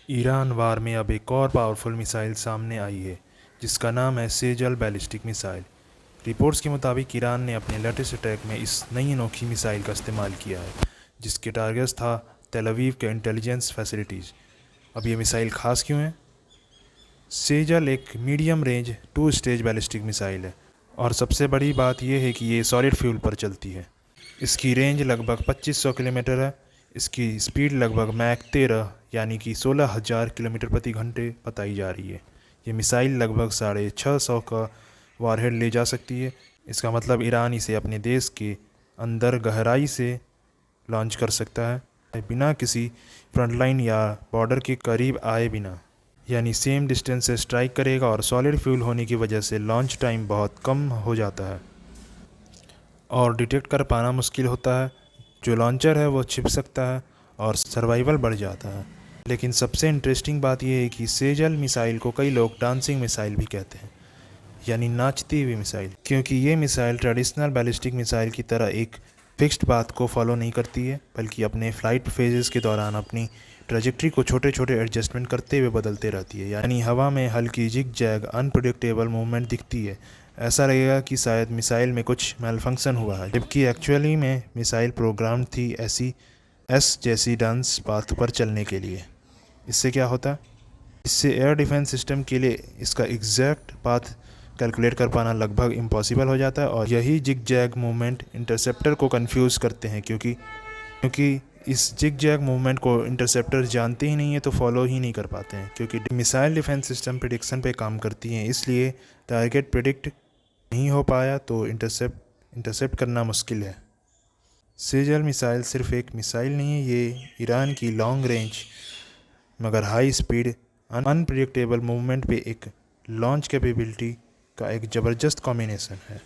Iran वार में अब एक और पावरफुल मिसाइल सामने आई है जिसका नाम है सेजल बैलिस्टिक मिसाइल। रिपोर्ट्स के मुताबिक ईरान ने अपने लेटेस्ट अटैक में इस नई अनोखी मिसाइल का इस्तेमाल किया है जिसके टारगेट्स था तेल अवीव के इंटेलिजेंस फैसिलिटीज़। अब ये मिसाइल ख़ास क्यों है? सेजल एक medium range 2 stage ballistic missile है और सबसे बड़ी बात यह है कि ये सॉलिड फ्यूल पर चलती है। इसकी रेंज लगभग 2500 किलोमीटर है। इसकी स्पीड लगभग मैक 13 यानी कि 16,000 किलोमीटर प्रति घंटे बताई जा रही है। ये मिसाइल लगभग 650 का वारहेड ले जा सकती है। इसका मतलब ईरान इसे अपने देश के अंदर गहराई से लॉन्च कर सकता है बिना किसी फ्रंटलाइन या बॉर्डर के करीब आए बिना, यानी सेम डिस्टेंस से स्ट्राइक करेगा और सॉलिड फ्यूल होने की वजह से लॉन्च टाइम बहुत कम हो जाता है और डिटेक्ट कर पाना मुश्किल होता है। जो लॉन्चर है वो छिप सकता है और सर्वाइवल बढ़ जाता है। लेकिन सबसे इंटरेस्टिंग बात यह है कि सेजल मिसाइल को कई लोग डांसिंग मिसाइल भी कहते हैं, यानी नाचती हुई मिसाइल, क्योंकि ये मिसाइल ट्रेडिशनल बैलिस्टिक मिसाइल की तरह एक फिक्स्ड पाथ को फॉलो नहीं करती है, बल्कि अपने फ्लाइट फेजेस के दौरान अपनी ट्रेजेक्ट्री को छोटे छोटे एडजस्टमेंट करते हुए बदलते रहती है। यानी हवा में हल्की जिग जैग अनप्रेडिक्टेबल मूवमेंट दिखती है। ऐसा लगेगा कि शायद मिसाइल में कुछ मेलफंक्शन हुआ है, जबकि एक्चुअली में मिसाइल प्रोग्राम थी ऐसी एस जैसी डांस पाथ पर चलने के लिए। इससे क्या होता है? इससे एयर डिफेंस सिस्टम के लिए इसका एग्जैक्ट पाथ कैलकुलेट कर पाना लगभग इम्पॉसिबल हो जाता है और यही जिग जैग मूवमेंट इंटरसेप्टर को कंफ्यूज करते हैं, क्योंकि इस जिग जैग मूवमेंट को इंटरसेप्टर जानते ही नहीं है तो फॉलो ही नहीं कर पाते हैं। क्योंकि मिसाइल डिफेंस सिस्टम प्रिडिक्शन पे काम करती हैं, इसलिए टारगेट प्रिडिक्ट नहीं हो पाया तो इंटरसेप्ट करना मुश्किल है। सेजल मिसाइल सिर्फ एक मिसाइल नहीं है, ये ईरान की लॉन्ग रेंज मगर हाई स्पीड अनप्रेडिक्टेबल मूवमेंट पे एक लॉन्च कैपेबिलिटी का एक ज़बरदस्त कॉम्बिनेशन है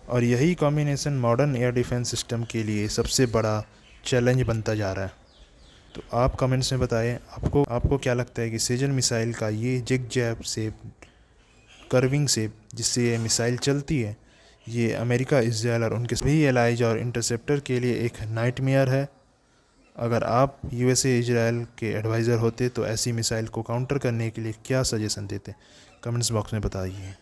और यही combination modern air defence system के लिए सबसे बड़ा चैलेंज बनता जा रहा है। तो आप कमेंट्स में बताएं आपको क्या लगता है कि सेजल मिसाइल का ये zig zag shape, curving shape जिससे ये मिसाइल चलती है, ये अमेरिका, इजराइल और उनके सभी एलाइज और इंटरसेप्टर के लिए एक नाइटमेयर है। अगर आप यूएसए इजराइल के एडवाइज़र होते तो ऐसी मिसाइल को काउंटर करने के लिए क्या सजेशन देते? कमेंट्स बॉक्स में बताइए।